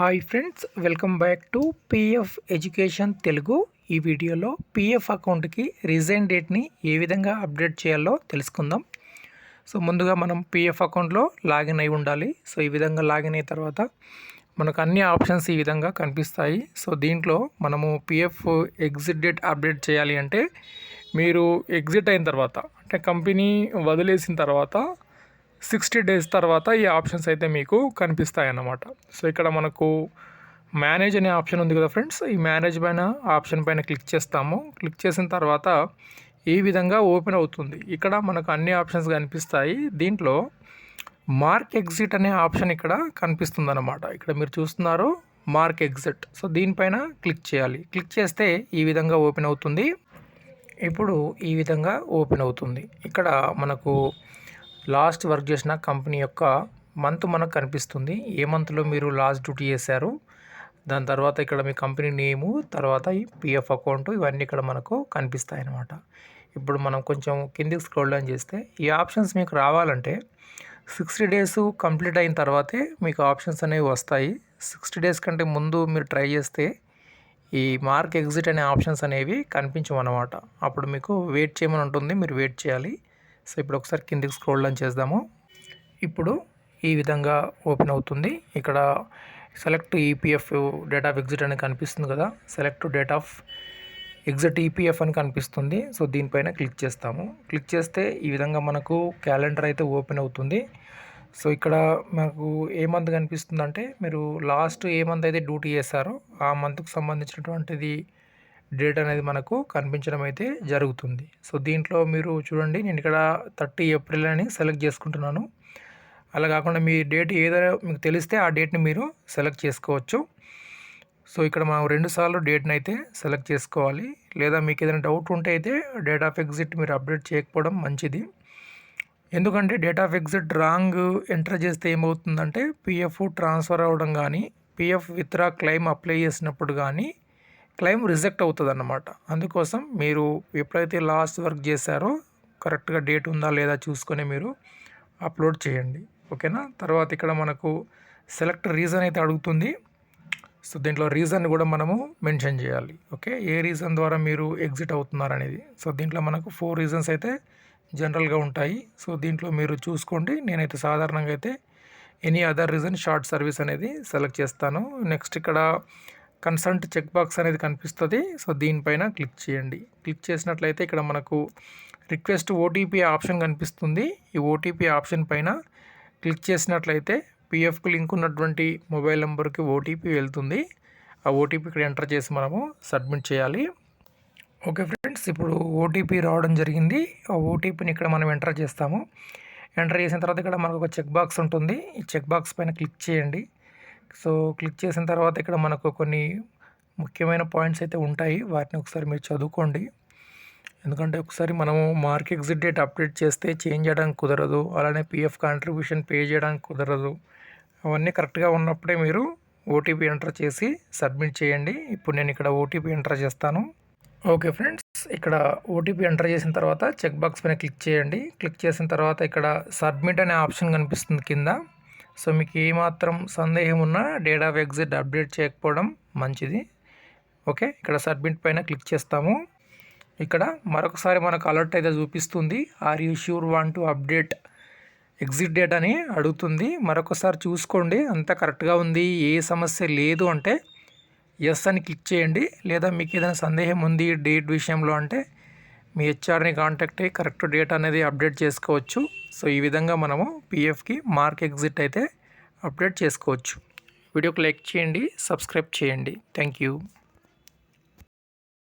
Hi friends, welcome back to PF education Telugu. ఈ వీడియోలో PF అకౌంట్కి రిజైన్ డేట్ని ఏ విధంగా అప్డేట్ చేయాలో తెలుసుకుందాం. సో ముందుగా మనం పిఎఫ్ అకౌంట్లో లాగిన్ అయి ఉండాలి. సో ఈ విధంగా లాగిన్ అయిన తర్వాత మనకు అన్ని ఆప్షన్స్ ఈ విధంగా కనిపిస్తాయి. సో దీంట్లో మనము పిఎఫ్ ఎగ్జిట్ డేట్ అప్డేట్ చేయాలి అంటే మీరు ఎగ్జిట్ అయిన తర్వాత అంటే కంపెనీ వదిలేసిన తర్వాత 60 డేస్ తర్వాత ఈ ఆప్షన్స్ అయితే మీకు కనిపిస్తాయి అన్నమాట. సో ఇక్కడ మనకు మేనేజ్ అనే ఆప్షన్ ఉంది కదా ఫ్రెండ్స్, ఈ మేనేజ్ పైన ఆప్షన్ పైన క్లిక్ చేస్తాము. క్లిక్ చేసిన తర్వాత ఈ విధంగా ఓపెన్ అవుతుంది. ఇక్కడ మనకు అన్ని ఆప్షన్స్ కనిపిస్తాయి. దీంట్లో మార్క్ ఎగ్జిట్ అనే ఆప్షన్ ఇక్కడ కనిపిస్తుంది అన్నమాట. ఇక్కడ మీరు చూస్తున్నారు మార్క్ ఎగ్జిట్. సో దీనిపైన క్లిక్ చేయాలి. క్లిక్ చేస్తే ఈ విధంగా ఓపెన్ అవుతుంది. ఇప్పుడు ఈ విధంగా ఓపెన్ అవుతుంది. ఇక్కడ మనకు లాస్ట్ వర్క్ చేసిన కంపెనీ యొక్క మంత్ మనకు కనిపిస్తుంది. ఏ మంత్లో మీరు లాస్ట్ డ్యూటీ చేశారు, దాని తర్వాత ఇక్కడ మీ కంపెనీ నేము, తర్వాత ఈ పిఎఫ్ అకౌంట్, ఇవన్నీ ఇక్కడ మనకు కనిపిస్తాయి అన్నమాట. ఇప్పుడు మనం కొంచెం కిందికి స్క్రోల్ డౌన్ చేస్తే ఈ ఆప్షన్స్ మీకు రావాలంటే 60 డేస్ కంప్లీట్ అయిన తర్వాతే మీకు ఆప్షన్స్ అనేవి వస్తాయి. 60 డేస్ కంటే ముందు మీరు ట్రై చేస్తే ఈ మార్క్ ఎగ్జిట్ అనే ఆప్షన్స్ అనేవి కనిపించమన్నమాట. అప్పుడు మీకు వెయిట్ చేయమని ఉంటుంది, మీరు వెయిట్ చేయాలి. సో ఇప్పుడు ఒకసారి కిందికి స్క్రోల్ డౌన్ చేద్దాము. ఇప్పుడు ఈ విధంగా ఓపెన్ అవుతుంది. ఇక్కడ select EPF date of exit అని కనిపిస్తుంది కదా, select date of exit EPF అని కనిపిస్తుంది. సో దీనిపైన క్లిక్ చేస్తాము. క్లిక్ చేస్తే ఈ విధంగా మనకు క్యాలెండర్ అయితే ఓపెన్ అవుతుంది. సో ఇక్కడ మనకు ఏ మంత్ కనిపిస్తుందంటే మీరు లాస్ట్ ఏ మంత్ అయితే డ్యూటీ చేశారో ఆ మంత్కు సంబంధించినటువంటిది డేట్ అనేది మనకు కనిపించడం అయితే జరుగుతుంది. సో దీంట్లో మీరు చూడండి, నేను ఇక్కడ 30 ఏప్రిల్ అని సెలెక్ట్ చేసుకుంటున్నాను. అలా కాకుండా మీ డేట్ ఏదైనా మీకు తెలిస్తే ఆ డేట్ని మీరు సెలెక్ట్ చేసుకోవచ్చు. సో ఇక్కడ మనం 2 సార్లు డేట్ని అయితే సెలెక్ట్ చేసుకోవాలి. లేదా మీకు ఏదైనా డౌట్ ఉంటే అయితే డేట్ ఆఫ్ ఎగ్జిట్ మీరు అప్డేట్ చేయకపోవడం మంచిది. ఎందుకంటే date of exit wrong enter చేస్తే ఏమవుతుందంటే పిఎఫ్ ట్రాన్స్ఫర్ అవ్వడం కానీ, పిఎఫ్ విత్డ్రా క్లెయిమ్ అప్లై చేసినప్పుడు కానీ క్లెయిమ్ రిజెక్ట్ అవుతుంది అన్నమాట. అందుకోసం మీరు ఎప్పుడైతే లాస్ట్ వర్క్ చేశారో కరెక్ట్గా డేట్ ఉందా లేదా చూసుకొని మీరు అప్లోడ్ చేయండి, ఓకేనా. తర్వాత ఇక్కడ మనకు సెలెక్ట్ రీజన్ అయితే అడుగుతుంది. సో దీంట్లో రీజన్ కూడా మనము మెన్షన్ చేయాలి, ఓకే. ఏ రీజన్ ద్వారా మీరు ఎగ్జిట్ అవుతున్నారు అనేది. సో దీంట్లో మనకు 4 రీజన్స్ అయితే జనరల్గా ఉంటాయి. సో దీంట్లో మీరు చూసుకోండి. నేనైతే సాధారణంగా అయితే any other reason short service అనేది సెలెక్ట్ చేస్తాను. నెక్స్ట్ ఇక్కడ కన్సల్ట్ చెక్ బాక్స్ అనేది కనిపిస్తుంది. సో దీనిపైన క్లిక్ చేయండి. క్లిక్ చేసినట్లయితే ఇక్కడ మనకు రిక్వెస్ట్ ఓటీపీ ఆప్షన్ కనిపిస్తుంది. ఈ ఓటీపీ ఆప్షన్ పైన క్లిక్ చేసినట్లయితే పిఎఫ్కి లింక్ ఉన్నటువంటి మొబైల్ నెంబర్కి ఓటీపీ వెళ్తుంది. ఆ ఓటీపీ ఇక్కడ ఎంటర్ చేసి మనము సబ్మిట్ చేయాలి. ఓకే ఫ్రెండ్స్, ఇప్పుడు ఓటీపీ రావడం జరిగింది. ఆ ఓటీపీని ఇక్కడ మనం ఎంటర్ చేస్తాము. ఎంటర్ చేసిన తర్వాత ఇక్కడ మనకు ఒక చెక్ బాక్స్ ఉంటుంది. ఈ చెక్ బాక్స్ పైన క్లిక్ చేయండి. సో క్లిక్ చేసిన తర్వాత ఇక్కడ మనకు కొన్ని ముఖ్యమైన పాయింట్స్ అయితే ఉంటాయి. వాటిని ఒకసారి మీరు చదువుకోండి. ఎందుకంటే ఒకసారి మనము మార్క్ ఎగ్జిట్ డేట్ అప్డేట్ చేస్తే చేంజ్ చేయడానికి కుదరదు, అలానే పిఎఫ్ కాంట్రిబ్యూషన్ పే చేయడానికి కుదరదు. అవన్నీ కరెక్ట్గా ఉన్నప్పుడే మీరు ఓటీపీ ఎంటర్ చేసి సబ్మిట్ చేయండి. ఇప్పుడు నేను ఇక్కడ ఓటీపీ ఎంటర్ చేస్తాను. ఓకే ఫ్రెండ్స్, ఇక్కడ ఓటీపీ ఎంటర్ చేసిన తర్వాత చెక్ బాక్స్ పైన క్లిక్ చేయండి. క్లిక్ చేసిన తర్వాత ఇక్కడ సబ్మిట్ అనే ఆప్షన్ కనిపిస్తుంది కింద. సో మీకు ఏమాత్రం సందేహం ఉన్నా డేట్ ఆఫ్ ఎగ్జిట్ అప్డేట్ చేయకపోవడం మంచిది, ఓకే. ఇక్కడ సబ్మిట్ పైన క్లిక్ చేస్తాము. ఇక్కడ మరొకసారి మనకు అలర్ట్ అయితే చూపిస్తుంది. Are you sure want to update exit date అని అడుగుతుంది. మరొకసారి చూసుకోండి అంతా కరెక్ట్గా ఉంది, ఏ సమస్య లేదు అంటే ఎస్ అని క్లిక్ చేయండి. లేదా మీకు ఏదైనా సందేహం ఉంది డేట్ విషయంలో అంటే మీ హెచ్ఆర్ని కాంటాక్ట్ అయ్యి కరెక్ట్ డేట్ అనేది అప్డేట్ చేసుకోవచ్చు. సో ఈ విధంగా మనము పిఎఫ్కి మార్క్ ఎగ్జిట్ అయితే అప్డేట్ చేసుకోవచ్చు. వీడియోకి లైక్ చేయండి, సబ్స్క్రైబ్ చేయండి. Thank you.